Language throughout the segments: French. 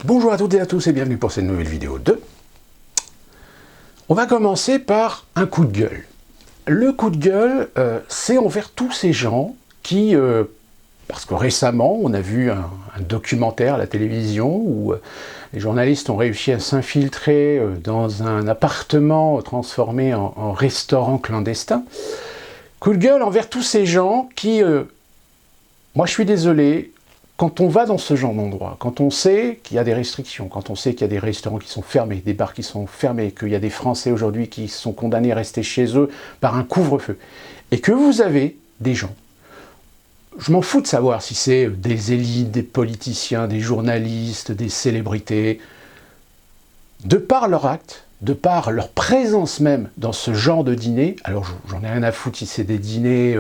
Bonjour à toutes et à tous et bienvenue pour cette nouvelle vidéo 2. On va commencer par un coup de gueule. Le coup de gueule, c'est envers tous ces gens qui, parce que récemment, on a vu un documentaire à la télévision où les journalistes ont réussi à s'infiltrer dans un appartement transformé en restaurant clandestin. Coup de gueule envers tous ces gens qui, moi je suis désolé, quand on va dans ce genre d'endroit, quand on sait qu'il y a des restrictions, quand on sait qu'il y a des restaurants qui sont fermés, des bars qui sont fermés, qu'il y a des Français aujourd'hui qui sont condamnés à rester chez eux par un couvre-feu, et que vous avez des gens, je m'en fous de savoir si c'est des élites, des politiciens, des journalistes, des célébrités, de par leur acte, de par leur présence même dans ce genre de dîner, alors j'en ai rien à foutre si c'est des dîners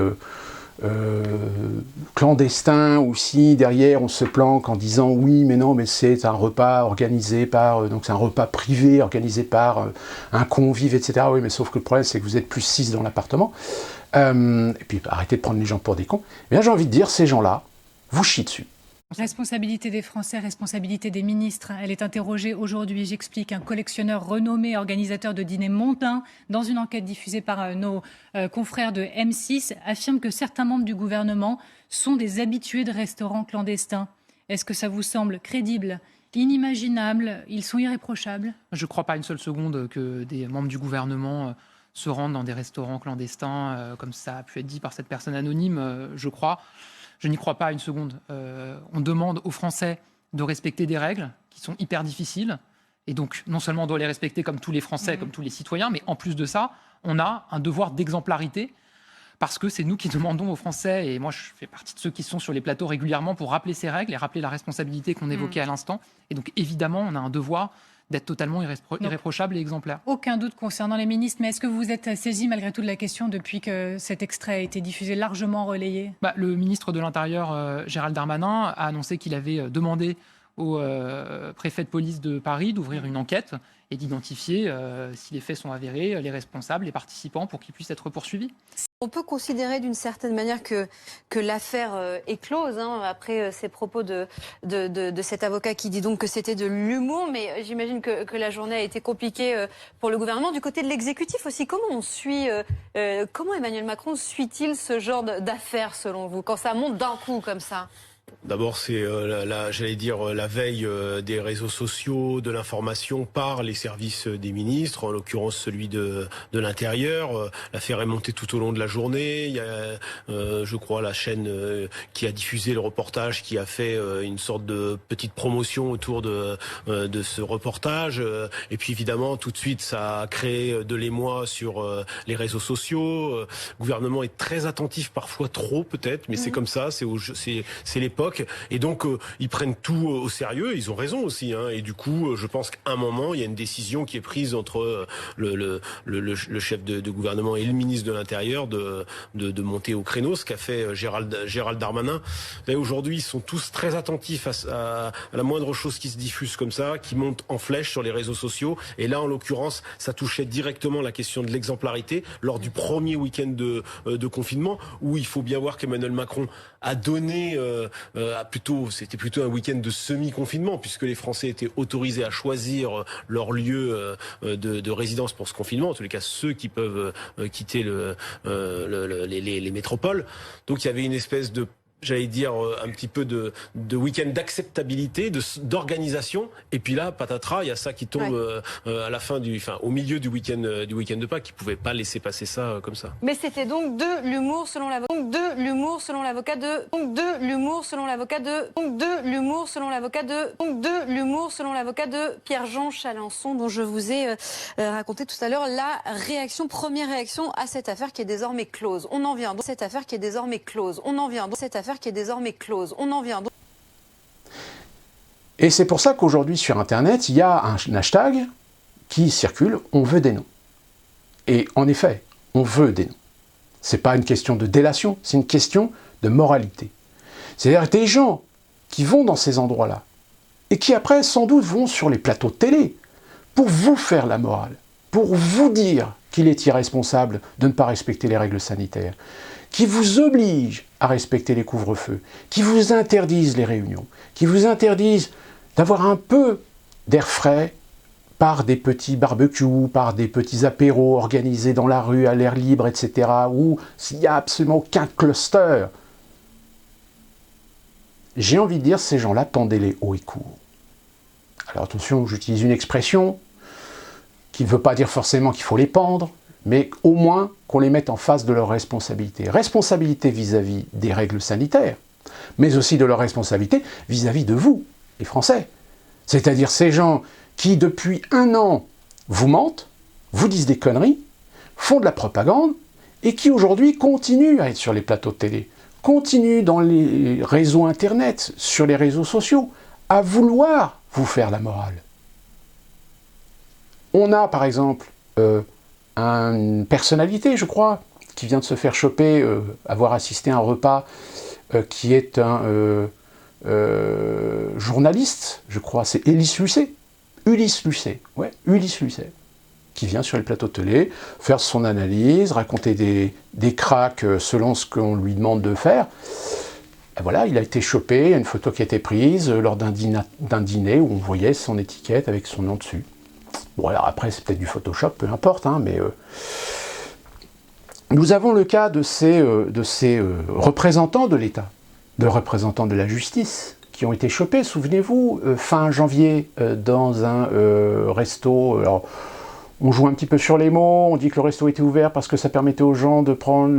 clandestin ou si derrière on se planque en disant oui mais non mais c'est un repas organisé par donc c'est un repas privé organisé par un convive etc. Oui mais sauf que le problème c'est que vous êtes plus 6 dans l'appartement et puis arrêtez de prendre les gens pour des cons. Eh bien j'ai envie de dire ces gens-là vous chient dessus. Responsabilité des Français, responsabilité des ministres. Elle est interrogée aujourd'hui, j'explique, un collectionneur renommé, organisateur de dîners mondains, dans une enquête diffusée par nos confrères de M6, affirme que certains membres du gouvernement sont des habitués de restaurants clandestins. Est-ce que ça vous semble crédible, inimaginable? Ils sont irréprochables? Je ne crois pas une seule seconde que des membres du gouvernement se rendent dans des restaurants clandestins, comme ça a pu être dit par cette personne anonyme, Je n'y crois pas une seconde. On demande aux Français de respecter des règles qui sont hyper difficiles. Et donc, non seulement on doit les respecter comme tous les Français, comme tous les citoyens, mais en plus de ça, on a un devoir d'exemplarité parce que c'est nous qui demandons aux Français, et moi je fais partie de ceux qui sont sur les plateaux régulièrement pour rappeler ces règles et rappeler la responsabilité qu'on évoquait à l'instant. Et donc, évidemment, on a un devoir d'être totalement irréprochable et exemplaire. Aucun doute concernant les ministres, mais est-ce que vous vous êtes saisi malgré tout de la question depuis que cet extrait a été diffusé, largement relayé? Le ministre de l'Intérieur, Gérald Darmanin, a annoncé qu'il avait demandé au préfet de police de Paris d'ouvrir une enquête et d'identifier, si les faits sont avérés, les responsables, les participants, pour qu'ils puissent être poursuivis. On peut considérer d'une certaine manière que l'affaire est close, après ces propos de cet avocat qui dit donc que c'était de l'humour, mais j'imagine que la journée a été compliquée pour le gouvernement. Du côté de l'exécutif aussi, comment Emmanuel Macron suit-il ce genre d'affaires selon vous, quand ça monte d'un coup comme ça? D'abord, c'est la veille des réseaux sociaux, de l'information par les services des ministres, en l'occurrence celui de l'Intérieur. L'affaire est montée tout au long de la journée. Il y a, je crois, la chaîne qui a diffusé le reportage, qui a fait une sorte de petite promotion autour de ce reportage. Et puis évidemment, tout de suite, ça a créé de l'émoi sur les réseaux sociaux. Le gouvernement est très attentif, parfois trop peut-être, mais c'est comme ça, c'est l'époque. Et donc, ils prennent tout au sérieux. Ils ont raison aussi. Et du coup, je pense qu'à un moment, il y a une décision qui est prise entre le chef de gouvernement et le ministre de l'Intérieur de monter au créneau, ce qu'a fait Gérald Darmanin. Aujourd'hui, ils sont tous très attentifs à la moindre chose qui se diffuse comme ça, qui monte en flèche sur les réseaux sociaux. Et là, en l'occurrence, ça touchait directement la question de l'exemplarité lors du premier week-end de confinement, où il faut bien voir qu'Emmanuel Macron a donné... c'était plutôt un week-end de semi-confinement, puisque les Français étaient autorisés à choisir leur lieu de résidence pour ce confinement, en tous les cas ceux qui peuvent quitter les métropoles. Donc il y avait une espèce de, j'allais dire, un petit peu de week-end d'acceptabilité, d'organisation. Et puis là, patatras, il y a ça qui tombe à la fin au milieu du week-end de Pâques, qui pouvait pas laisser passer ça comme ça. Mais c'était donc de l'humour selon l'avocat de Pierre-Jean Chalençon, dont je vous ai raconté tout à l'heure la première réaction à cette affaire qui est désormais close. On en vient donc cette affaire qui est désormais close. Et c'est pour ça qu'aujourd'hui sur Internet, il y a un hashtag qui circule, on veut des noms. Et en effet, on veut des noms. C'est pas une question de délation, c'est une question de moralité. C'est-à-dire des gens qui vont dans ces endroits-là, et qui après, sans doute, vont sur les plateaux de télé, pour vous faire la morale, pour vous dire qu'il est irresponsable de ne pas respecter les règles sanitaires, qui vous obligent à respecter les couvre-feux, qui vous interdisent les réunions, qui vous interdisent d'avoir un peu d'air frais par des petits barbecues, par des petits apéros organisés dans la rue, à l'air libre, etc., où s'il n'y a absolument aucun cluster, j'ai envie de dire, ces gens-là, pendez-les haut et court. Alors attention, j'utilise une expression qui ne veut pas dire forcément qu'il faut les pendre, mais au moins qu'on les mette en face de leurs responsabilités. Responsabilité vis-à-vis des règles sanitaires, mais aussi de leur responsabilité vis-à-vis de vous, les Français. C'est-à-dire ces gens qui, depuis 1 an, vous mentent, vous disent des conneries, font de la propagande, et qui aujourd'hui continuent à être sur les plateaux de télé, continuent dans les réseaux Internet, sur les réseaux sociaux, à vouloir vous faire la morale. On a, par exemple, une personnalité, je crois, qui vient de se faire choper, avoir assisté à un repas, qui est un journaliste, je crois, c'est Ulysse Lucet, qui vient sur les plateaux de télé, faire son analyse, raconter des cracks selon ce qu'on lui demande de faire. Et voilà, il a été chopé, il y a une photo qui a été prise lors d'un dîner où on voyait son étiquette avec son nom dessus. Bon, alors après, c'est peut-être du Photoshop, peu importe, hein, mais nous avons le cas de ces représentants de l'État, de représentants de la justice, qui ont été chopés, souvenez-vous, fin janvier, dans un resto. Alors, on joue un petit peu sur les mots, on dit que le resto était ouvert parce que ça permettait aux gens de prendre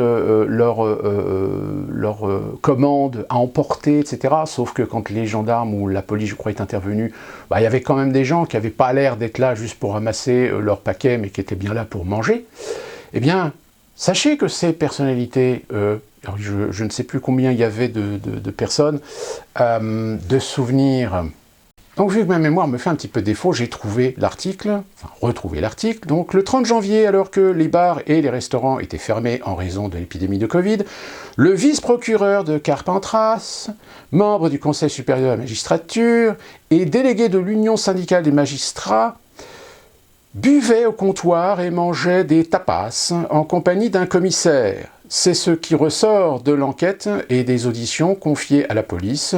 leur commande à emporter, etc. Sauf que quand les gendarmes ou la police, je crois, est intervenue, il y avait quand même des gens qui n'avaient pas l'air d'être là juste pour ramasser leur paquet, mais qui étaient bien là pour manger. Eh bien, sachez que ces personnalités, alors je ne sais plus combien il y avait de personnes, de souvenirs. Donc vu que ma mémoire me fait un petit peu défaut, j'ai trouvé l'article, enfin retrouvé l'article. Donc le 30 janvier, alors que les bars et les restaurants étaient fermés en raison de l'épidémie de Covid, le vice-procureur de Carpentras, membre du Conseil supérieur de la magistrature et délégué de l'Union syndicale des magistrats, buvait au comptoir et mangeait des tapas en compagnie d'un commissaire. C'est ce qui ressort de l'enquête et des auditions confiées à la police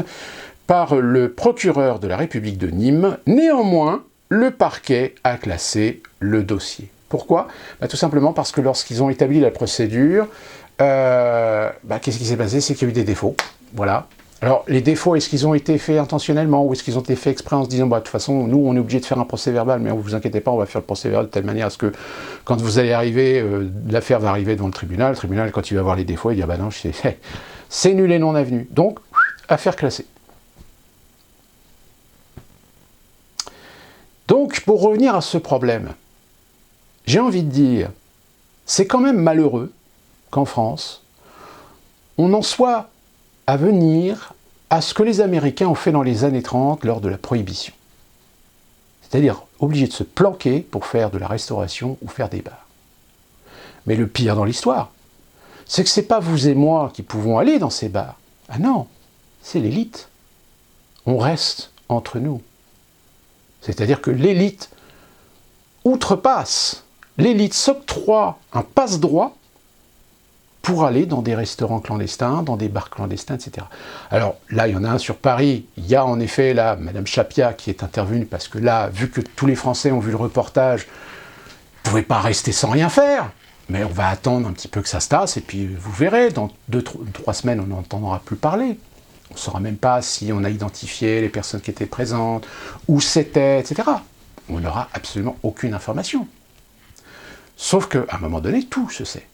par le procureur de la République de Nîmes. Néanmoins, le parquet a classé le dossier. Pourquoi ? Tout simplement parce que lorsqu'ils ont établi la procédure, qu'est-ce qui s'est passé ? C'est qu'il y a eu des défauts. Voilà. Alors, les défauts, est-ce qu'ils ont été faits intentionnellement ou est-ce qu'ils ont été faits exprès en se disant, de toute façon, nous, on est obligé de faire un procès-verbal, mais ne vous inquiétez pas, on va faire le procès-verbal de telle manière à ce que, quand vous allez arriver, l'affaire va arriver devant le tribunal, quand il va voir les défauts, il dit, non, c'est nul et non avenu. Donc, affaire classée. Donc, pour revenir à ce problème, j'ai envie de dire, c'est quand même malheureux qu'en France, on en soit à venir à ce que les Américains ont fait dans les années 30 lors de la Prohibition. C'est-à-dire obligés de se planquer pour faire de la restauration ou faire des bars. Mais le pire dans l'histoire, c'est que ce n'est pas vous et moi qui pouvons aller dans ces bars. Ah non, c'est l'élite. On reste entre nous. C'est-à-dire que l'élite outrepasse, l'élite s'octroie un passe-droit pour aller dans des restaurants clandestins, dans des bars clandestins, etc. Alors là, il y en a un sur Paris, il y a en effet là Madame Chapia qui est intervenue, parce que là, vu que tous les Français ont vu le reportage, vous ne pouvez pas rester sans rien faire, mais on va attendre un petit peu que ça se tasse, et puis vous verrez, dans 2-3 semaines, on n'entendra plus parler. On ne saura même pas si on a identifié les personnes qui étaient présentes, où c'était, etc. On n'aura absolument aucune information. Sauf qu'à un moment donné, tout se sait.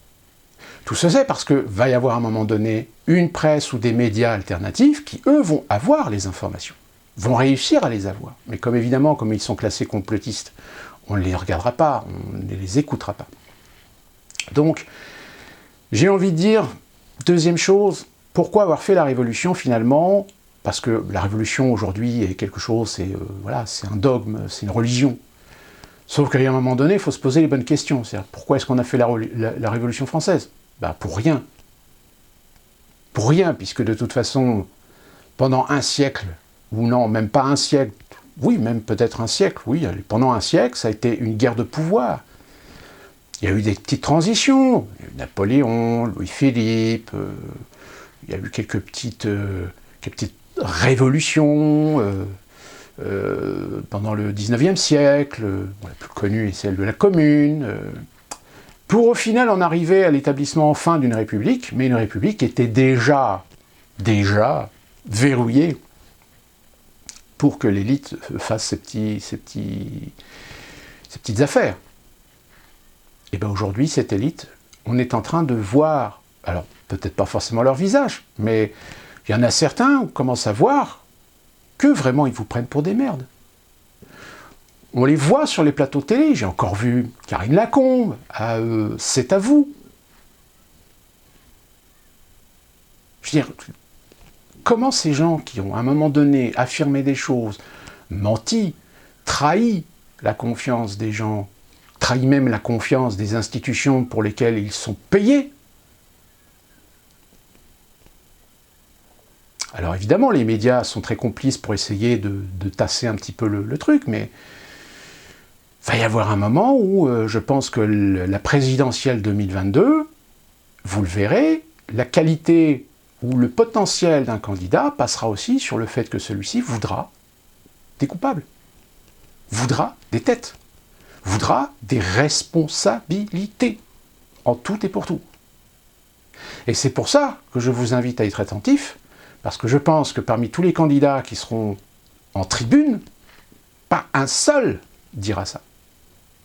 Tout se sait parce que va y avoir à un moment donné une presse ou des médias alternatifs qui, eux, vont avoir les informations, vont réussir à les avoir. Mais comme évidemment, comme ils sont classés complotistes, on ne les regardera pas, on ne les écoutera pas. Donc, j'ai envie de dire, deuxième chose, pourquoi avoir fait la révolution finalement ? Parce que la révolution aujourd'hui est quelque chose, c'est un dogme, c'est une religion. Sauf qu'à un moment donné, il faut se poser les bonnes questions. C'est-à-dire, pourquoi est-ce qu'on a fait la Révolution française ? Pour rien. Pour rien, puisque de toute façon, pendant un siècle, ou non, même pas un siècle, oui, même peut-être un siècle, oui, pendant un siècle, ça a été une guerre de pouvoir. Il y a eu des petites transitions, il y a eu Napoléon, Louis-Philippe, il y a eu quelques petites révolutions, pendant le 19e siècle, la plus connue est celle de la Commune, pour au final en arriver à l'établissement enfin d'une république, mais une république qui était déjà verrouillée pour que l'élite fasse ses petites affaires. Et bien aujourd'hui, cette élite, on est en train de voir, alors peut-être pas forcément leur visage, mais il y en a certains, on commence à voir que vraiment ils vous prennent pour des merdes. On les voit sur les plateaux télé, j'ai encore vu Karine Lacombe, c'est à vous. Je veux dire, comment ces gens qui ont à un moment donné affirmé des choses, menti, trahi la confiance des gens, trahi même la confiance des institutions pour lesquelles ils sont payés. Alors évidemment, les médias sont très complices pour essayer de tasser un petit peu le truc, mais il va y avoir un moment où je pense que la présidentielle 2022, vous le verrez, la qualité ou le potentiel d'un candidat passera aussi sur le fait que celui-ci voudra des coupables, voudra des têtes, voudra des responsabilités, en tout et pour tout. Et c'est pour ça que je vous invite à être attentifs, parce que je pense que parmi tous les candidats qui seront en tribune, pas un seul dira ça.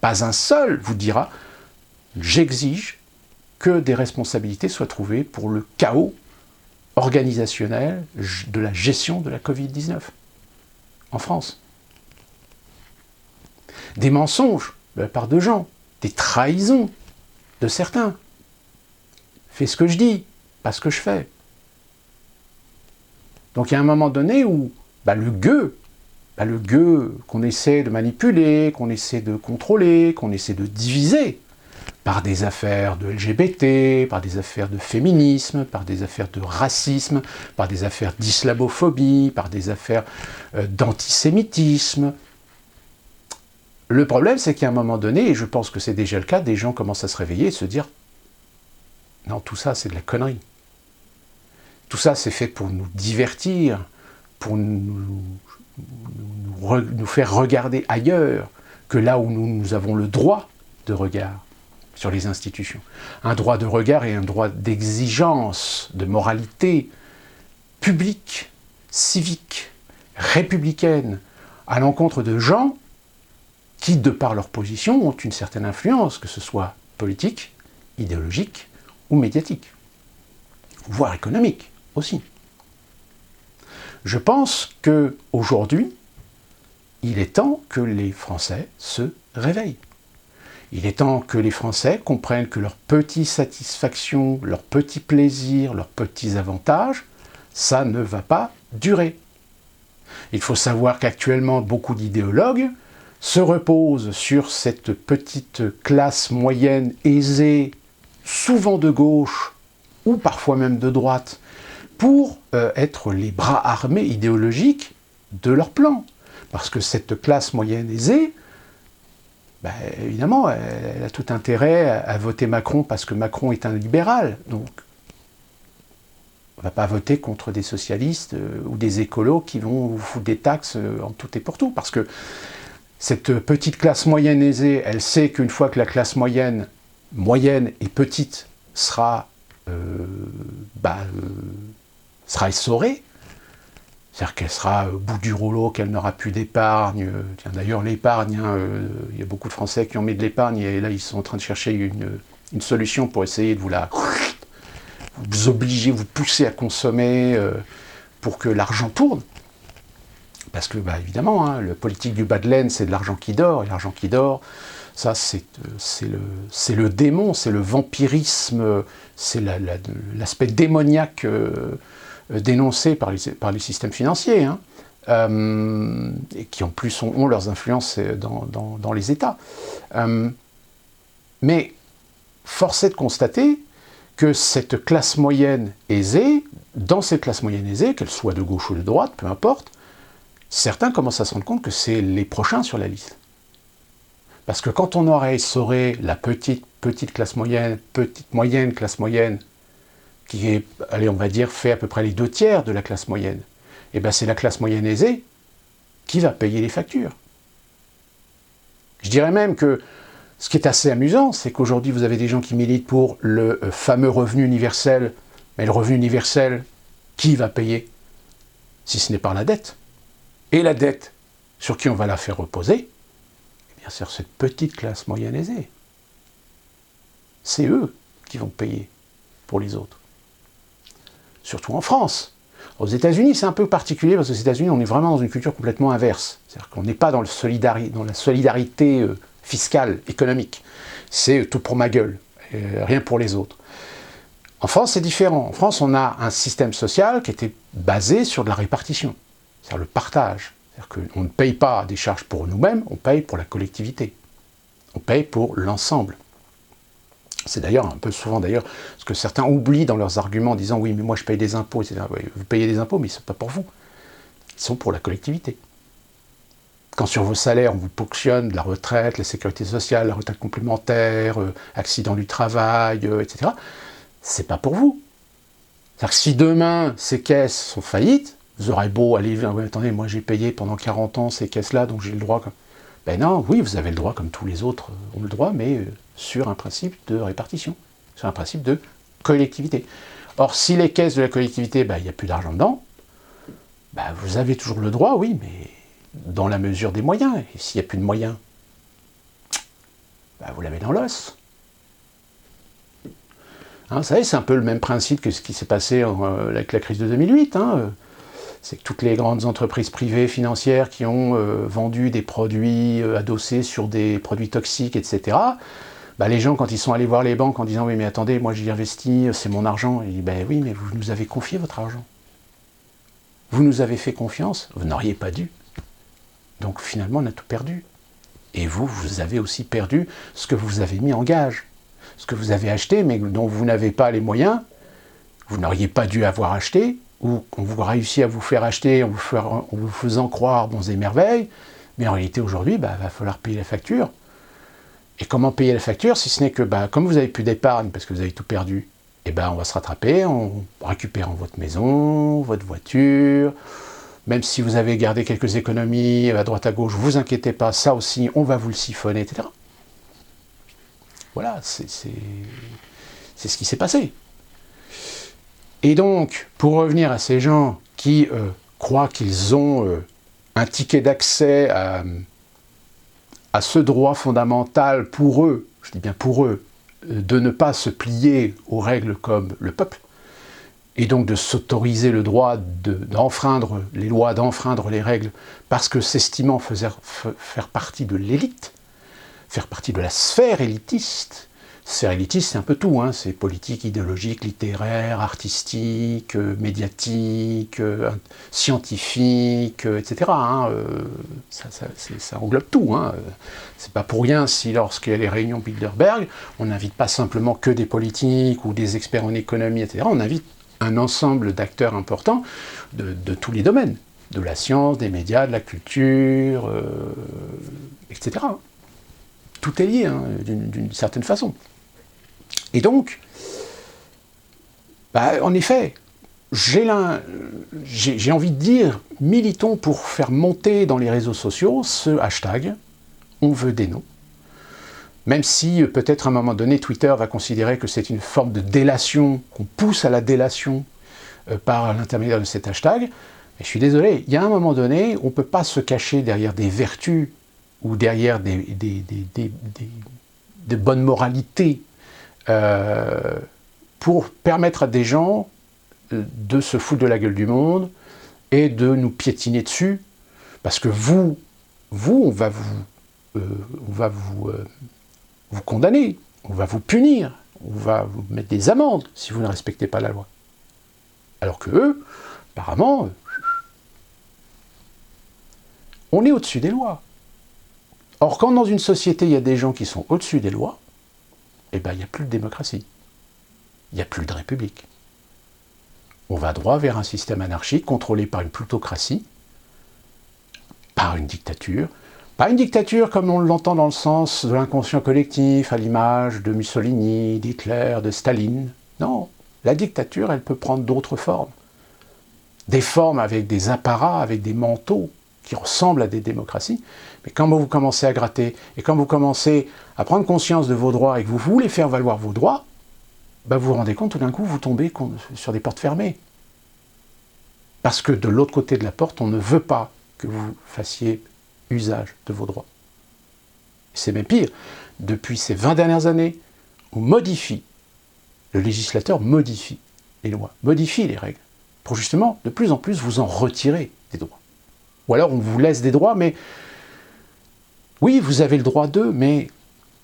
Pas un seul vous dira « j'exige que des responsabilités soient trouvées pour le chaos organisationnel de la gestion de la Covid-19 en France ». Des mensonges de la part de gens, des trahisons de certains. Fais ce que je dis, pas ce que je fais. Donc il y a un moment donné où le gueux qu'on essaie de manipuler, qu'on essaie de contrôler, qu'on essaie de diviser par des affaires de LGBT, par des affaires de féminisme, par des affaires de racisme, par des affaires d'islamophobie, par des affaires d'antisémitisme. Le problème, c'est qu'à un moment donné, et je pense que c'est déjà le cas, des gens commencent à se réveiller et se dire « Non, tout ça, c'est de la connerie. Tout ça, c'est fait pour nous divertir, pour nous faire regarder ailleurs que là où nous avons le droit de regard sur les institutions. Un droit de regard et un droit d'exigence, de moralité publique, civique, républicaine, à l'encontre de gens qui, de par leur position, ont une certaine influence, que ce soit politique, idéologique ou médiatique, voire économique aussi. Je pense qu'aujourd'hui, il est temps que les Français se réveillent. Il est temps que les Français comprennent que leurs petites satisfactions, leurs petits plaisirs, leurs petits avantages, ça ne va pas durer. Il faut savoir qu'actuellement, beaucoup d'idéologues se reposent sur cette petite classe moyenne aisée, souvent de gauche, ou parfois même de droite, pour être les bras armés idéologiques de leur plan. Parce que cette classe moyenne aisée, évidemment, elle a tout intérêt à voter Macron parce que Macron est un libéral. Donc, on ne va pas voter contre des socialistes ou des écolos qui vont vous foutre des taxes en tout et pour tout. Parce que cette petite classe moyenne aisée, elle sait qu'une fois que la classe moyenne et petite sera essorée, c'est-à-dire qu'elle sera au bout du rouleau, qu'elle n'aura plus d'épargne. Tiens, d'ailleurs, l'épargne, il y a beaucoup de Français qui ont mis de l'épargne, et là, ils sont en train de chercher une solution pour essayer de vous obliger, vous pousser à consommer pour que l'argent tourne. Parce que, évidemment, le politique du bas de laine, c'est de l'argent qui dort, et l'argent qui dort, ça, c'est le démon, c'est le vampirisme, c'est l'aspect démoniaque dénoncés par les systèmes financiers, et qui en plus ont leurs influences dans les États. Mais force est de constater que cette classe moyenne aisée, dans cette classe moyenne aisée, qu'elle soit de gauche ou de droite, peu importe, certains commencent à se rendre compte que c'est les prochains sur la liste. Parce que quand on aurait essoré la petite classe moyenne, petite moyenne classe moyenne, qui est, allez, on va dire, fait à peu près les 2/3 de la classe moyenne, et bien c'est la classe moyenne aisée qui va payer les factures? Je dirais même que ce qui est assez amusant, c'est qu'aujourd'hui, vous avez des gens qui militent pour le fameux revenu universel. Mais le revenu universel, qui va payer? Si ce n'est par la dette. Et la dette, sur qui on va la faire reposer? Eh bien, c'est cette petite classe moyenne aisée. C'est eux qui vont payer pour les autres. Surtout en France. Aux États-Unis, c'est un peu particulier, parce que aux États-Unis, on est vraiment dans une culture complètement inverse. C'est-à-dire qu'on n'est pas dans la solidarité fiscale, économique. C'est tout pour ma gueule, rien pour les autres. En France, c'est différent. En France, on a un système social qui était basé sur de la répartition, c'est-à-dire le partage. C'est-à-dire qu'on ne paye pas des charges pour nous-mêmes, on paye pour la collectivité. On paye pour l'ensemble. C'est d'ailleurs un peu souvent d'ailleurs ce que certains oublient dans leurs arguments en disant « oui, mais moi je paye des impôts, etc. » Oui, vous payez des impôts, mais ils ne sont pas pour vous. Ils sont pour la collectivité. Quand sur vos salaires, on vous ponctionne de la retraite, la sécurité sociale, la retraite complémentaire, accident du travail, etc., c'est pas pour vous. C'est-à-dire que si demain, ces caisses sont faillites, vous aurez beau aller dire « ouais, attendez, moi j'ai payé pendant 40 ans ces caisses-là, donc j'ai le droit... » Ben non, oui, vous avez le droit, comme tous les autres ont le droit, mais sur un principe de répartition, sur un principe de collectivité. Or, si les caisses de la collectivité, ben, il n'y a plus d'argent dedans, ben, vous avez toujours le droit, oui, mais dans la mesure des moyens. Et s'il n'y a plus de moyens, ben, vous l'avez dans l'os. Hein, vous savez, c'est un peu le même principe que ce qui s'est passé avec la crise de 2008. Hein. C'est que toutes les grandes entreprises privées financières qui ont vendu des produits adossés sur des produits toxiques, etc., bah, les gens, quand ils sont allés voir les banques en disant « oui, mais attendez, moi j'y investis, c'est mon argent », ils disent « ben oui, mais vous nous avez confié votre argent. Vous nous avez fait confiance, vous n'auriez pas dû. Donc finalement, on a tout perdu. Et vous, vous avez aussi perdu ce que vous avez mis en gage. Ce que vous avez acheté, mais dont vous n'avez pas les moyens, vous n'auriez pas dû avoir acheté, ou qu'on vous réussit à vous faire acheter en vous faisant croire bons et merveilles, mais en réalité aujourd'hui, bah, va falloir payer la facture. Et comment payer la facture, si ce n'est que, bah, comme vous n'avez plus d'épargne, parce que vous avez tout perdu, eh ben, on va se rattraper en récupérant votre maison, votre voiture, même si vous avez gardé quelques économies à droite à gauche, vous inquiétez pas, ça aussi, on va vous le siphonner, etc. Voilà, c'est ce qui s'est passé. Et donc, pour revenir à ces gens qui croient qu'ils ont un ticket d'accès à ce droit fondamental pour eux, je dis bien pour eux, de ne pas se plier aux règles comme le peuple, et donc de s'autoriser le droit d'enfreindre les lois, d'enfreindre les règles, parce que s'estimant faire partie de l'élite, faire partie de la sphère élitiste. Sphère élitiste, c'est un peu tout, hein. C'est politique, idéologique, littéraire, artistique, médiatique, scientifique, etc. Hein. Ça englobe tout. Hein. C'est pas pour rien si, lorsqu'il y a les réunions Bilderberg, on n'invite pas simplement que des politiques ou des experts en économie, etc. On invite un ensemble d'acteurs importants de tous les domaines, de la science, des médias, de la culture, etc. Tout est lié, hein, d'une certaine façon. Et donc, bah, en effet, j'ai envie de dire, militons pour faire monter dans les réseaux sociaux ce hashtag « On veut des noms ». Même si, peut-être à un moment donné, Twitter va considérer que c'est une forme de délation, qu'on pousse à la délation par l'intermédiaire de cet hashtag. Mais je suis désolé, il y a un moment donné, on ne peut pas se cacher derrière des vertus ou derrière des bonnes moralités pour permettre à des gens de se foutre de la gueule du monde et de nous piétiner dessus, parce que vous on va vous condamner, on va vous punir, on va vous mettre des amendes si vous ne respectez pas la loi. Alors que eux, apparemment, on est au-dessus des lois. Or, quand dans une société, il y a des gens qui sont au-dessus des lois, eh bien, il n'y a plus de démocratie. Il n'y a plus de république. On va droit vers un système anarchique contrôlé par une plutocratie, par une dictature. Pas une dictature comme on l'entend dans le sens de l'inconscient collectif, à l'image de Mussolini, d'Hitler, de Staline. Non, la dictature, elle peut prendre d'autres formes. Des formes avec des apparats, avec des manteaux, qui ressemblent à des démocraties. Mais quand vous commencez à gratter, et quand vous commencez à prendre conscience de vos droits et que vous voulez faire valoir vos droits, vous vous rendez compte, tout d'un coup, vous tombez sur des portes fermées. Parce que de l'autre côté de la porte, on ne veut pas que vous fassiez usage de vos droits. C'est même pire. Depuis ces 20 dernières années, on modifie, le législateur modifie les lois, modifie les règles, pour justement, de plus en plus, vous en retirer des droits. Ou alors on vous laisse des droits, mais oui, vous avez le droit d'eux, mais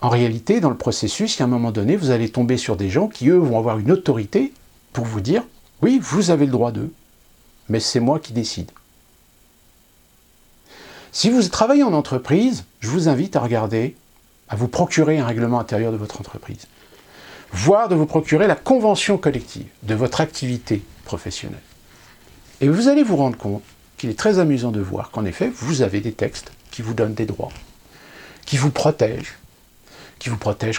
en réalité, dans le processus, à un moment donné, vous allez tomber sur des gens qui, eux, vont avoir une autorité pour vous dire « Oui, vous avez le droit d'eux, mais c'est moi qui décide. » Si vous travaillez en entreprise, je vous invite à regarder, à vous procurer un règlement intérieur de votre entreprise, voire de vous procurer la convention collective de votre activité professionnelle. Et vous allez vous rendre compte qu'il est très amusant de voir qu'en effet, vous avez des textes qui vous donnent des droits, qui vous protègent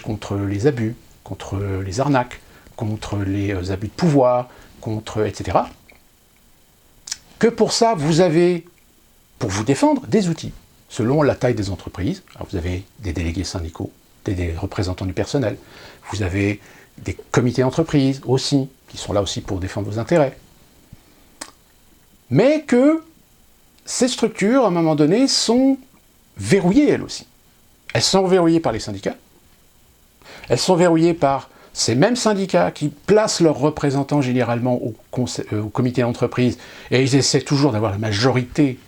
contre les abus, contre les arnaques, contre les abus de pouvoir, contre etc. Que pour ça, vous avez, pour vous défendre, des outils, selon la taille des entreprises. Alors vous avez des délégués syndicaux, des représentants du personnel, vous avez des comités d'entreprise aussi, qui sont là aussi pour défendre vos intérêts. Mais que ces structures, à un moment donné, sont verrouillées, elles aussi. Elles sont verrouillées par les syndicats, elles sont verrouillées par ces mêmes syndicats qui placent leurs représentants généralement au comité d'entreprise, et ils essaient toujours d'avoir la majorité,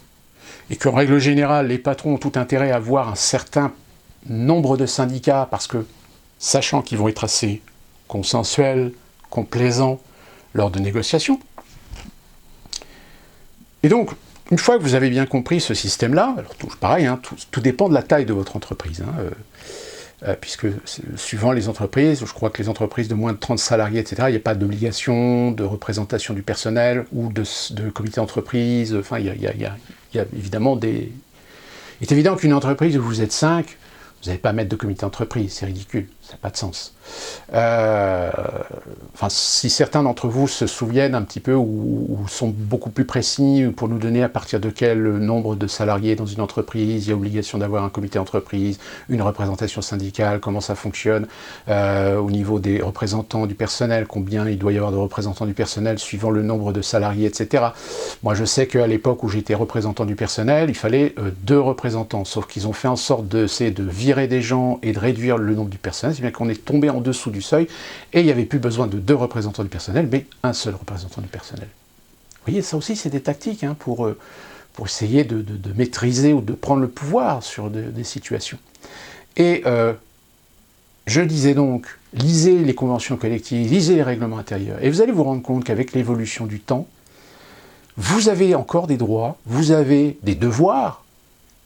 et qu'en règle générale, les patrons ont tout intérêt à avoir un certain nombre de syndicats, parce que, sachant qu'ils vont être assez consensuels, complaisants, lors de négociations. Et donc, une fois que vous avez bien compris ce système-là, alors pareil, tout dépend de la taille de votre entreprise, puisque suivant les entreprises, je crois que les entreprises de moins de 30 salariés, etc., il n'y a pas d'obligation de représentation du personnel ou de comité d'entreprise, enfin, il y a évidemment des... Il est évident qu'une entreprise où vous êtes 5, vous n'allez pas mettre de comité d'entreprise, c'est ridicule, ça n'a pas de sens. Enfin, si certains d'entre vous se souviennent un petit peu ou sont beaucoup plus précis pour nous donner à partir de quel nombre de salariés dans une entreprise, il y a obligation d'avoir un comité d'entreprise, une représentation syndicale, comment ça fonctionne, au niveau des représentants du personnel, combien il doit y avoir de représentants du personnel suivant le nombre de salariés, etc. Moi, je sais qu'à l'époque où j'étais représentant du personnel, il fallait 2 représentants, sauf qu'ils ont fait en sorte de virer des gens et de réduire le nombre du personnel, c'est bien qu'on est tombé en dessous du seuil, et il n'y avait plus besoin de 2 représentants du personnel, mais un seul représentant du personnel. Vous voyez, ça aussi c'est des tactiques pour essayer de maîtriser ou de prendre le pouvoir sur des situations. Et je disais donc, lisez les conventions collectives, lisez les règlements intérieurs, et vous allez vous rendre compte qu'avec l'évolution du temps, vous avez encore des droits, vous avez des devoirs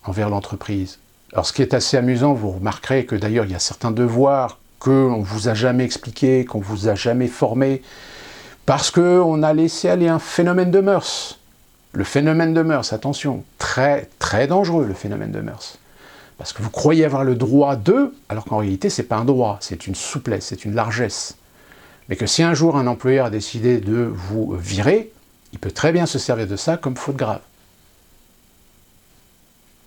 envers l'entreprise. Alors ce qui est assez amusant, vous remarquerez que d'ailleurs il y a certains devoirs qu'on ne vous a jamais expliqués, qu'on ne vous a jamais formés, parce qu'on a laissé aller un phénomène de mœurs. Le phénomène de mœurs, attention, très très dangereux le phénomène de mœurs. Parce que vous croyez avoir le droit d'eux, alors qu'en réalité c'est pas un droit, c'est une souplesse, c'est une largesse. Mais que si un jour un employeur a décidé de vous virer, il peut très bien se servir de ça comme faute grave.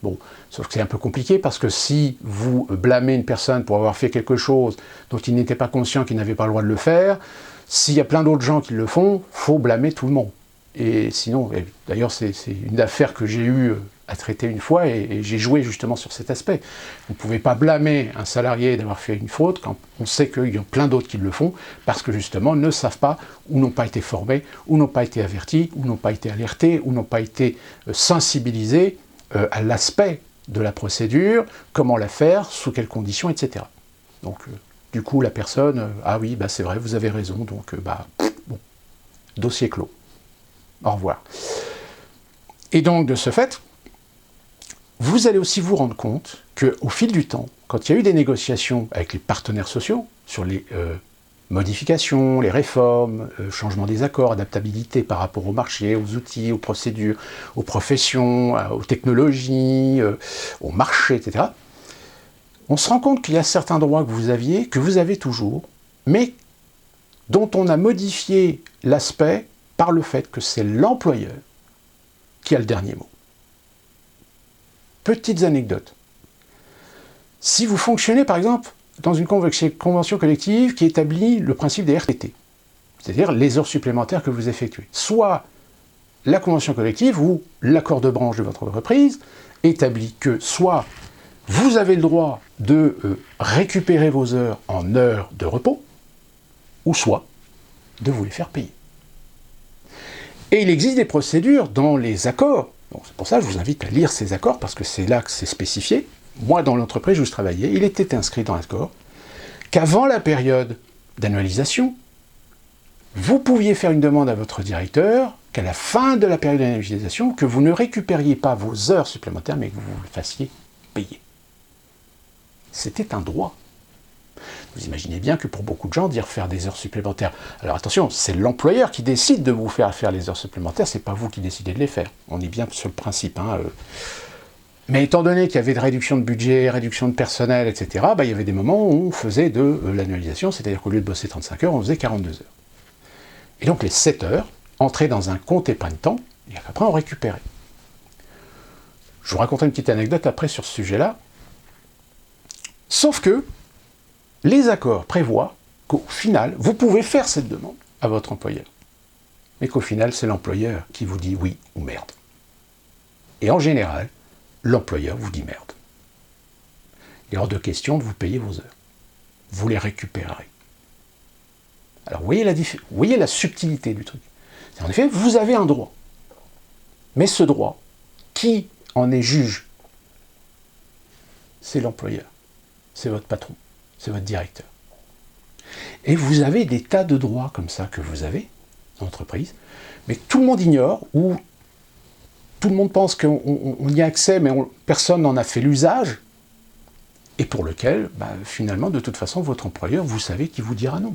Bon, sauf que c'est un peu compliqué parce que si vous blâmez une personne pour avoir fait quelque chose dont il n'était pas conscient qu'il n'avait pas le droit de le faire, s'il y a plein d'autres gens qui le font, il faut blâmer tout le monde. Et sinon, d'ailleurs c'est une affaire que j'ai eu à traiter une fois et j'ai joué justement sur cet aspect. Vous ne pouvez pas blâmer un salarié d'avoir fait une faute quand on sait qu'il y a plein d'autres qui le font parce que justement ne savent pas ou n'ont pas été formés, ou n'ont pas été avertis, ou n'ont pas été alertés, ou n'ont pas été sensibilisés à l'aspect de la procédure, comment la faire, sous quelles conditions, etc. Donc, du coup, la personne, ah oui, bah, c'est vrai, vous avez raison, donc, bon, dossier clos. Au revoir. Et donc, de ce fait, vous allez aussi vous rendre compte qu'au fil du temps, quand il y a eu des négociations avec les partenaires sociaux, sur les modifications, les réformes, changement des accords, adaptabilité par rapport au marché, aux outils, aux procédures, aux professions, aux technologies, au marché, etc. On se rend compte qu'il y a certains droits que vous avez toujours, mais dont on a modifié l'aspect par le fait que c'est l'employeur qui a le dernier mot. petites anecdotes. Si vous fonctionnez, par exemple, dans une convention collective qui établit le principe des RTT, c'est-à-dire les heures supplémentaires que vous effectuez, soit la convention collective ou l'accord de branche de votre entreprise établit que soit vous avez le droit de récupérer vos heures en heures de repos, ou soit de vous les faire payer. Et il existe des procédures dans les accords. Donc c'est pour ça que je vous invite à lire ces accords, parce que c'est là que c'est spécifié. Moi, dans l'entreprise où je travaillais, il était inscrit dans l'accord qu'avant la période d'annualisation, vous pouviez faire une demande à votre directeur qu'à la fin de la période d'annualisation, que vous ne récupériez pas vos heures supplémentaires, mais que vous vous le fassiez payer. C'était un droit. Vous imaginez bien que pour beaucoup de gens, dire faire des heures supplémentaires... Alors attention, c'est l'employeur qui décide de vous faire les heures supplémentaires, c'est pas vous qui décidez de les faire. On est bien sur le principe. Mais étant donné qu'il y avait de réduction de budget, réduction de personnel, etc., il y avait des moments où on faisait de l'annualisation, c'est-à-dire qu'au lieu de bosser 35 heures, on faisait 42 heures. Et donc les 7 heures entraient dans un compte épargne-temps, et après on récupérait. Je vous raconterai une petite anecdote après sur ce sujet-là. Sauf que les accords prévoient qu'au final, vous pouvez faire cette demande à votre employeur. Mais qu'au final, c'est l'employeur qui vous dit oui ou merde. Et en général, l'employeur vous dit merde. Il est hors de question de vous payer vos heures. Vous les récupérerez. Alors, vous voyez la subtilité du truc. En effet, vous avez un droit. Mais ce droit, qui en est juge? C'est l'employeur. C'est votre patron. C'est votre directeur. Et vous avez des tas de droits comme ça que vous avez dans l'entreprise, mais tout le monde ignore, ou tout le monde pense qu'on y a accès, mais personne n'en a fait l'usage, et pour lequel, finalement, de toute façon, votre employeur, vous savez qu'il vous dira non.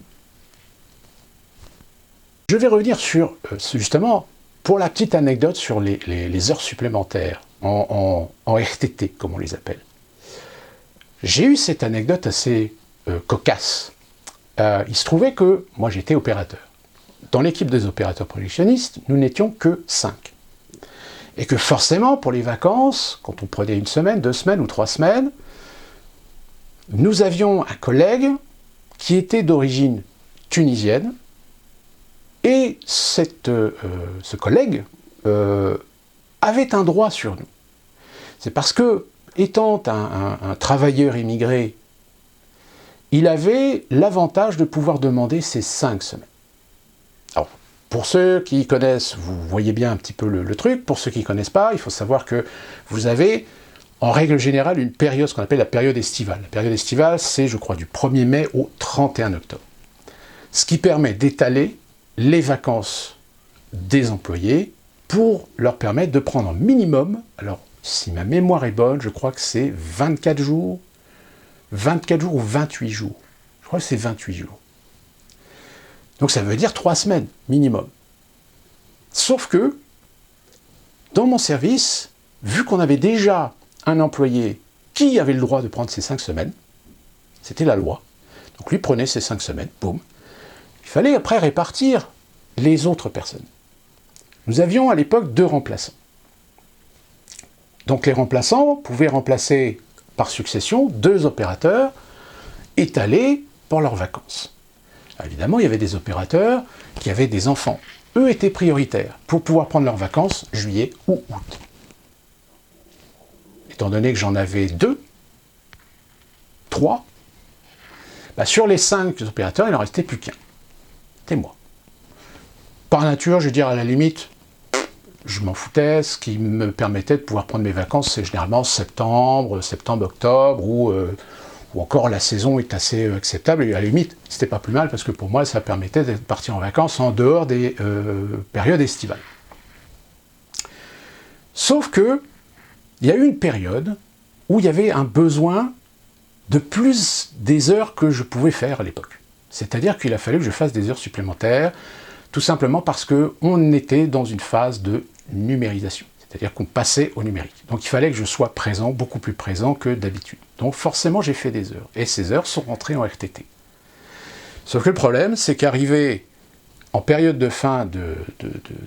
Je vais revenir sur, justement, pour la petite anecdote sur les heures supplémentaires, en RTT, comme on les appelle. J'ai eu cette anecdote assez cocasse. Il se trouvait que moi j'étais opérateur. Dans l'équipe des opérateurs projectionnistes, nous n'étions que 5. Et que forcément, pour les vacances, quand on prenait 1 semaine, 2 semaines ou 3 semaines, nous avions un collègue qui était d'origine tunisienne, et ce collègue avait un droit sur nous. C'est parce que, étant un travailleur immigré, il avait l'avantage de pouvoir demander ces 5 semaines. Alors, pour ceux qui connaissent, vous voyez bien un petit peu le truc. Pour ceux qui ne connaissent pas, il faut savoir que vous avez, en règle générale, une période, ce qu'on appelle la période estivale. La période estivale, c'est, je crois, du 1er mai au 31 octobre. Ce qui permet d'étaler les vacances des employés pour leur permettre de prendre un minimum, alors si ma mémoire est bonne, je crois que c'est 24 jours ou 28 jours. Je crois que c'est 28 jours. Donc ça veut dire 3 semaines minimum. Sauf que, dans mon service, vu qu'on avait déjà un employé qui avait le droit de prendre ces 5 semaines, c'était la loi, donc lui prenait ces 5 semaines, boum. Il fallait après répartir les autres personnes. Nous avions à l'époque 2 remplaçants. Donc les remplaçants pouvaient remplacer par succession 2 opérateurs étalés pour leurs vacances. Alors évidemment, il y avait des opérateurs qui avaient des enfants. Eux étaient prioritaires pour pouvoir prendre leurs vacances juillet ou août. Étant donné que j'en avais 2, 3, sur les 5 opérateurs, il n'en restait plus qu'un. C'était moi. Par nature, je veux dire, à la limite, je m'en foutais. Ce qui me permettait de pouvoir prendre mes vacances, c'est généralement septembre, octobre, ou encore la saison est assez acceptable. Et à la limite, c'était pas plus mal, parce que pour moi, ça permettait de partir en vacances en dehors des périodes estivales. Sauf que, il y a eu une période où il y avait un besoin de plus des heures que je pouvais faire à l'époque. C'est-à-dire qu'il a fallu que je fasse des heures supplémentaires, tout simplement parce qu'on était dans une phase de numérisation. C'est-à-dire qu'on passait au numérique. Donc il fallait que je sois présent, beaucoup plus présent que d'habitude. Donc forcément, j'ai fait des heures. Et ces heures sont rentrées en RTT. Sauf que le problème, c'est qu'arrivé en période de fin de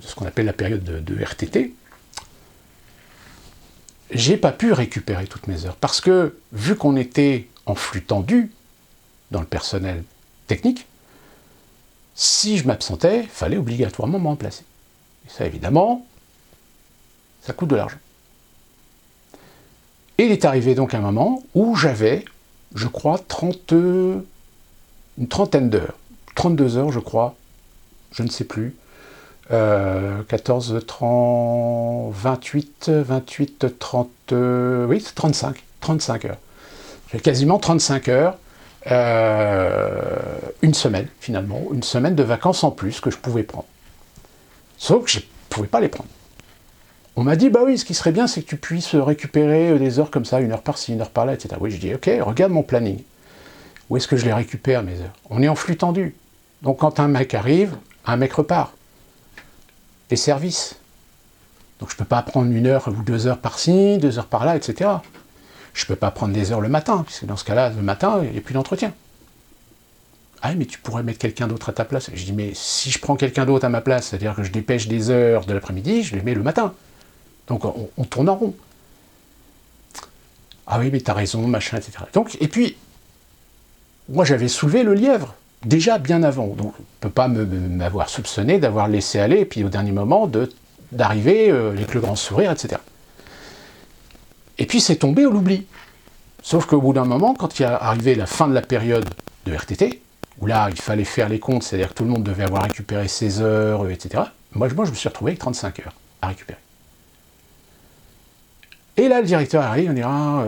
ce qu'on appelle la période de RTT, j'ai pas pu récupérer toutes mes heures. Parce que, vu qu'on était en flux tendu dans le personnel technique, si je m'absentais, il fallait obligatoirement me remplacer. Et ça, évidemment, ça coûte de l'argent. Et il est arrivé donc un moment où j'avais, je crois, une trentaine d'heures. 32 heures, je crois, je ne sais plus. 14, 30, 28, 30... oui, c'est 35 heures. J'ai quasiment 35 heures. Une semaine, finalement. Une semaine de vacances en plus que je pouvais prendre. Sauf que je ne pouvais pas les prendre. On m'a dit, bah oui, ce qui serait bien, c'est que tu puisses récupérer des heures comme ça, 1 heure par-ci, 1 heure par-là, etc. Oui, je dis, ok, regarde mon planning. Où est-ce que je les récupère, mes heures? On est en flux tendu. Donc quand un mec arrive, un mec repart. Les services. Donc je ne peux pas prendre 1 heure ou 2 heures par-ci, 2 heures par-là, etc. Je ne peux pas prendre des heures le matin, puisque dans ce cas-là, le matin, il n'y a plus d'entretien. Ah, mais tu pourrais mettre quelqu'un d'autre à ta place. Je dis, mais si je prends quelqu'un d'autre à ma place, c'est-à-dire que je dépêche des heures de l'après-midi, je les mets le matin. Donc on tourne en rond. Ah oui, mais t'as raison, machin, etc. Donc, et puis, moi j'avais soulevé le lièvre, déjà bien avant. Donc on ne peut pas m'avoir soupçonné d'avoir laissé aller, et puis au dernier moment, d'arriver avec le grand sourire, etc. Et puis c'est tombé à l'oubli. Sauf qu'au bout d'un moment, quand il est arrivé la fin de la période de RTT, où là il fallait faire les comptes, c'est-à-dire que tout le monde devait avoir récupéré ses heures, etc., moi je me suis retrouvé avec 35 heures à récupérer. Et là, le directeur arrive, on dira,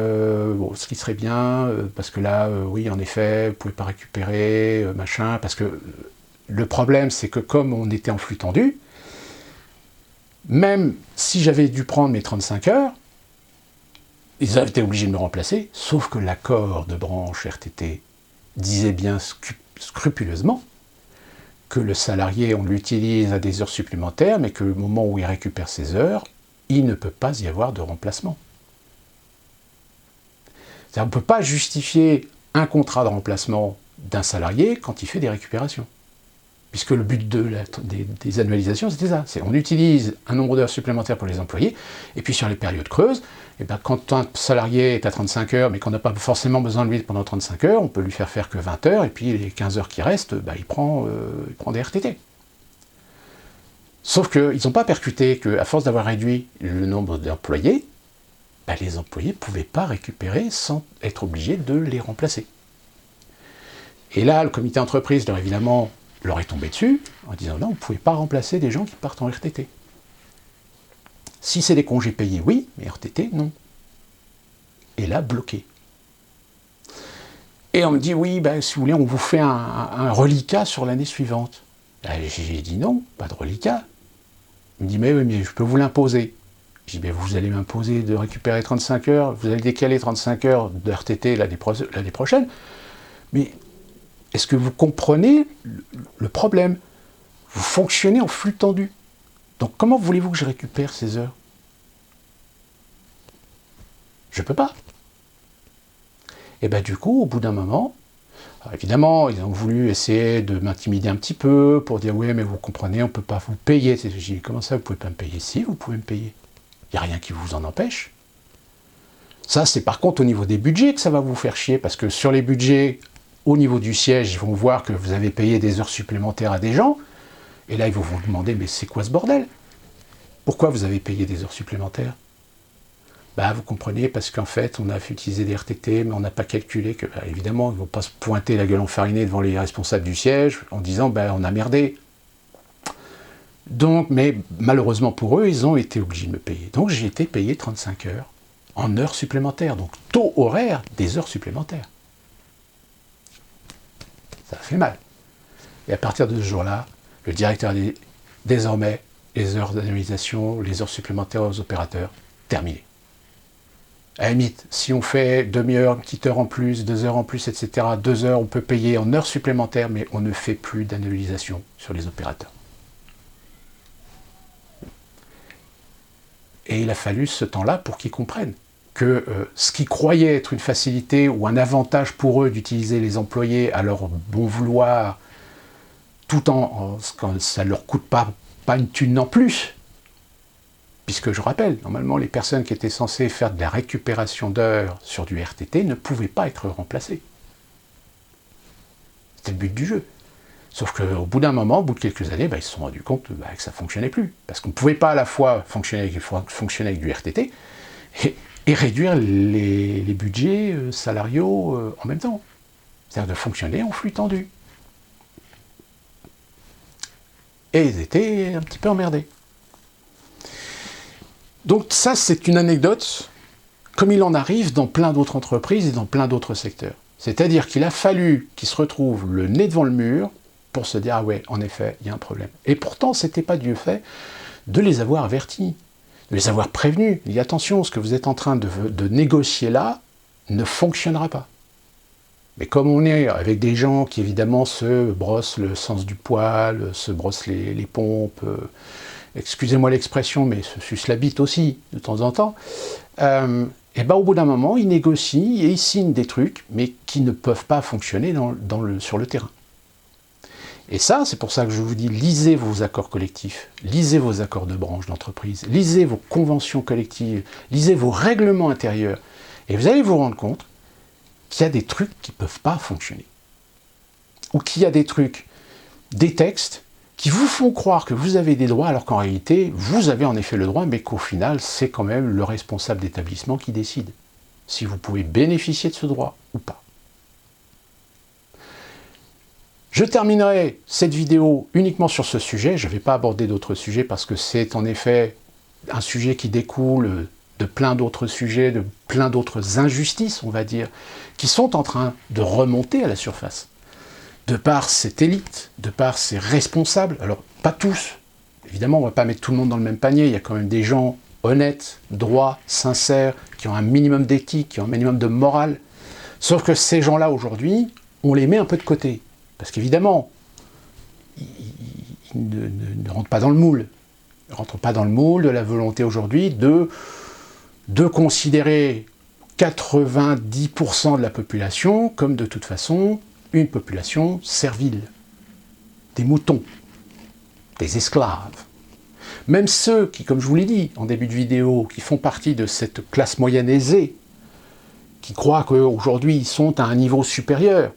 bon, ce qui serait bien, parce que là, oui, en effet, vous ne pouvez pas récupérer, machin, parce que le problème, c'est que comme on était en flux tendu, même si j'avais dû prendre mes 35 heures, ils avaient été obligés de me remplacer, sauf que l'accord de branche RTT disait bien scrupuleusement que le salarié, on l'utilise à des heures supplémentaires, mais que le moment où il récupère ses heures, il ne peut pas y avoir de remplacement. C'est-à-dire, on ne peut pas justifier un contrat de remplacement d'un salarié quand il fait des récupérations. Puisque le but des annualisations, c'était ça. On utilise un nombre d'heures supplémentaires pour les employés, et puis sur les périodes creuses, et ben, quand un salarié est à 35 heures, mais qu'on n'a pas forcément besoin de lui pendant 35 heures, on peut lui faire que 20 heures, et puis les 15 heures qui restent, ben, il prend des RTT. Sauf qu'ils n'ont pas percuté qu'à force d'avoir réduit le nombre d'employés, ben les employés ne pouvaient pas récupérer sans être obligés de les remplacer. Et là, le comité entreprise, évidemment, leur est tombé dessus en disant non, vous ne pouvez pas remplacer des gens qui partent en RTT. Si c'est des congés payés, oui, mais RTT, non. Et là, bloqué. Et on me dit oui, ben, si vous voulez, on vous fait un reliquat sur l'année suivante. J'ai dit non, pas de reliquat. Il me dit, mais je peux vous l'imposer. Je dis, mais vous allez m'imposer de récupérer 35 heures, vous allez décaler 35 heures de RTT l'année prochaine. Mais est-ce que vous comprenez le problème? Vous fonctionnez en flux tendu. Donc comment voulez-vous que je récupère ces heures? Je ne peux pas. Et bien du coup, au bout d'un moment, alors évidemment, ils ont voulu essayer de m'intimider un petit peu pour dire « Oui, mais vous comprenez, on ne peut pas vous payer. » Je dis « Comment ça, vous ne pouvez pas me payer ?» Si, vous pouvez me payer. Il n'y a rien qui vous en empêche. Ça, c'est par contre au niveau des budgets que ça va vous faire chier, parce que sur les budgets, au niveau du siège, ils vont voir que vous avez payé des heures supplémentaires à des gens, et là, ils vont vous demander « Mais c'est quoi ce bordel? Pourquoi vous avez payé des heures supplémentaires ?» Bah, vous comprenez, parce qu'en fait, on a utilisé des RTT, mais on n'a pas calculé que, bah, évidemment, ils ne vont pas se pointer la gueule enfarinée devant les responsables du siège en disant, bah, on a merdé. Donc, mais malheureusement pour eux, ils ont été obligés de me payer. Donc, j'ai été payé 35 heures en heures supplémentaires. Donc, taux horaire des heures supplémentaires. Ça fait mal. Et à partir de ce jour-là, le directeur a dit, désormais, les heures d'annualisation, les heures supplémentaires aux opérateurs, terminé. À la limite, si on fait demi-heure, une petite heure en plus, 2 heures en plus, etc., 2 heures, on peut payer en heures supplémentaires, mais on ne fait plus d'annualisation sur les opérateurs. Et il a fallu ce temps-là pour qu'ils comprennent que ce qu'ils croyaient être une facilité ou un avantage pour eux d'utiliser les employés à leur bon vouloir, tout en ça ne leur coûte pas une thune en plus, puisque je rappelle, normalement les personnes qui étaient censées faire de la récupération d'heures sur du RTT ne pouvaient pas être remplacées. C'était le but du jeu. Sauf qu'au bout d'un moment, au bout de quelques années, ils se sont rendus compte que ça ne fonctionnait plus. Parce qu'on ne pouvait pas à la fois fonctionner avec du RTT et réduire les budgets salariaux en même temps. C'est-à-dire de fonctionner en flux tendu. Et ils étaient un petit peu emmerdés. Donc ça, c'est une anecdote, comme il en arrive dans plein d'autres entreprises et dans plein d'autres secteurs. C'est-à-dire qu'il a fallu qu'ils se retrouvent le nez devant le mur pour se dire « Ah ouais, en effet, il y a un problème ». Et pourtant, ce n'était pas Dieu fait de les avoir avertis, de les avoir prévenus. Il dit « Attention, ce que vous êtes en train de négocier là ne fonctionnera pas ». Mais comme on est avec des gens qui évidemment se brossent le sens du poil, se brossent les pompes, excusez-moi l'expression, mais se sucent la bite aussi, de temps en temps, et au bout d'un moment, ils négocient et ils signent des trucs, mais qui ne peuvent pas fonctionner sur le terrain. Et ça, c'est pour ça que je vous dis, lisez vos accords collectifs, lisez vos accords de branche d'entreprise, lisez vos conventions collectives, lisez vos règlements intérieurs, et vous allez vous rendre compte qu'il y a des trucs qui ne peuvent pas fonctionner. Ou qu'il y a des trucs, des textes, qui vous font croire que vous avez des droits, alors qu'en réalité, vous avez en effet le droit, mais qu'au final, c'est quand même le responsable d'établissement qui décide si vous pouvez bénéficier de ce droit ou pas. Je terminerai cette vidéo uniquement sur ce sujet. Je ne vais pas aborder d'autres sujets parce que c'est en effet un sujet qui découle de plein d'autres sujets, de plein d'autres injustices, on va dire, qui sont en train de remonter à la surface. De par cette élite, de par ces responsables, alors pas tous, évidemment on ne va pas mettre tout le monde dans le même panier, il y a quand même des gens honnêtes, droits, sincères, qui ont un minimum d'éthique, qui ont un minimum de morale, sauf que ces gens-là aujourd'hui, on les met un peu de côté, parce qu'évidemment, ils ne rentrent pas dans le moule, ils ne rentrent pas dans le moule de la volonté aujourd'hui de considérer 90% de la population comme de toute façon une population servile, des moutons, des esclaves. Même ceux qui, comme je vous l'ai dit en début de vidéo, qui font partie de cette classe moyenne aisée, qui croient qu'aujourd'hui ils sont à un niveau supérieur,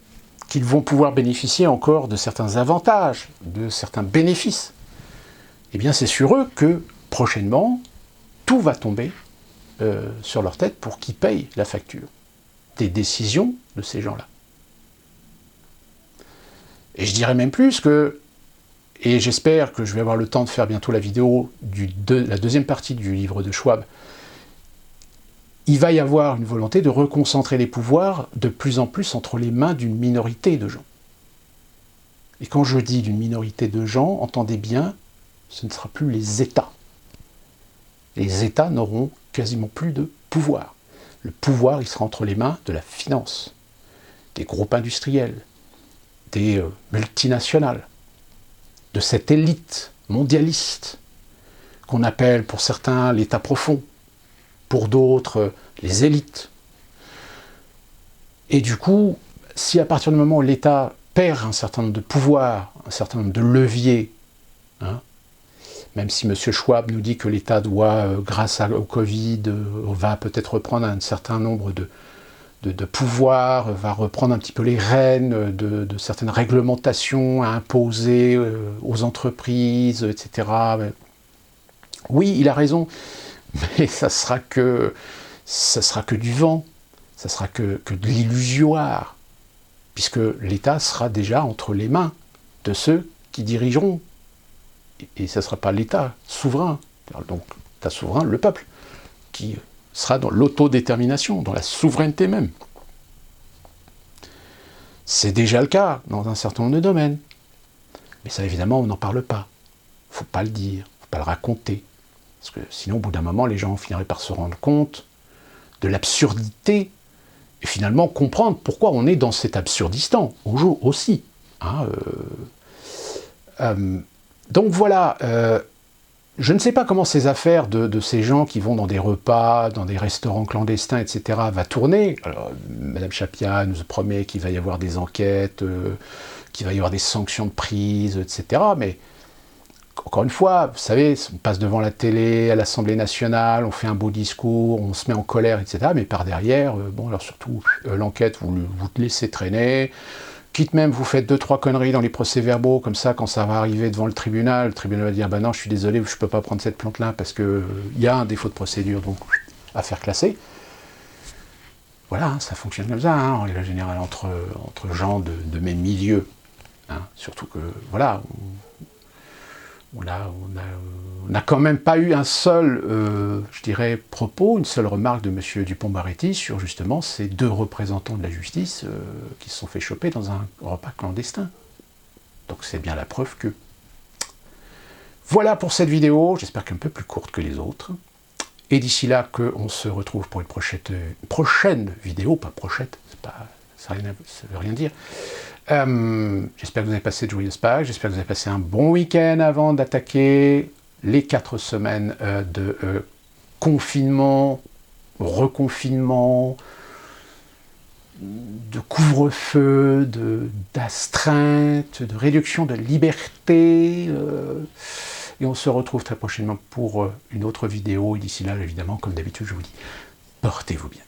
qu'ils vont pouvoir bénéficier encore de certains avantages, de certains bénéfices, eh bien c'est sur eux que prochainement tout va tomber sur leur tête pour qu'ils payent la facture des décisions de ces gens-là. Et je dirais même plus que, et j'espère que je vais avoir le temps de faire bientôt la vidéo la deuxième partie du livre de Schwab, il va y avoir une volonté de reconcentrer les pouvoirs de plus en plus entre les mains d'une minorité de gens. Et quand je dis d'une minorité de gens, entendez bien, ce ne sera plus les États. Les États n'auront quasiment plus de pouvoir. Le pouvoir, il sera entre les mains de la finance, des groupes industriels, des multinationales, de cette élite mondialiste qu'on appelle pour certains l'État profond, pour d'autres les élites. Et du coup, si à partir du moment où l'État perd un certain nombre de pouvoirs, un certain nombre de leviers, même si M. Schwab nous dit que l'État doit, grâce au Covid, va peut-être reprendre un certain nombre de pouvoirs, va reprendre un petit peu les rênes de certaines réglementations à imposer aux entreprises, etc. Oui, il a raison, mais ça sera que du vent, ça sera que de l'illusoire, puisque l'État sera déjà entre les mains de ceux qui dirigeront. Et ça ne sera pas l'État souverain, donc l'État souverain, le peuple, qui sera dans l'autodétermination, dans la souveraineté même. C'est déjà le cas dans un certain nombre de domaines. Mais ça, évidemment, on n'en parle pas. Il ne faut pas le dire, il ne faut pas le raconter. Parce que sinon, au bout d'un moment, les gens finiraient par se rendre compte de l'absurdité et finalement comprendre pourquoi on est dans cet absurdistan aussi. Donc voilà, je ne sais pas comment ces affaires de ces gens qui vont dans des repas, dans des restaurants clandestins, etc. va tourner. Alors, Mme Chapia nous promet qu'il va y avoir des enquêtes, qu'il va y avoir des sanctions de prise, etc. Mais encore une fois, vous savez, on passe devant la télé, à l'Assemblée nationale, on fait un beau discours, on se met en colère, etc. Mais par derrière, bon, alors surtout, l'enquête, vous te laissez traîner. Quitte même, vous faites 2-3 conneries dans les procès-verbaux, comme ça, quand ça va arriver devant le tribunal va dire, bah non, je suis désolé, je ne peux pas prendre cette plante-là, parce qu'il y a un défaut de procédure, donc affaire classée. Voilà, hein, ça fonctionne comme ça, hein, en règle générale, entre gens de même milieu. Hein, surtout que, voilà, on n'a quand même pas eu un seul, je dirais, propos, une seule remarque de M. Dupond-Moretti sur justement ces 2 représentants de la justice qui se sont fait choper dans un repas clandestin. Donc c'est bien la preuve que... Voilà pour cette vidéo, j'espère qu'un peu plus courte que les autres. Et d'ici là, qu'on se retrouve pour une prochaine vidéo, pas prochette, ça ne veut rien dire. J'espère que vous avez passé de joyeuses Pâques, j'espère que vous avez passé un bon week-end avant d'attaquer les 4 semaines de confinement, reconfinement, de couvre-feu, d'astreinte, de réduction de liberté. Et on se retrouve très prochainement pour une autre vidéo. Et d'ici là, évidemment, comme d'habitude, je vous dis, portez-vous bien.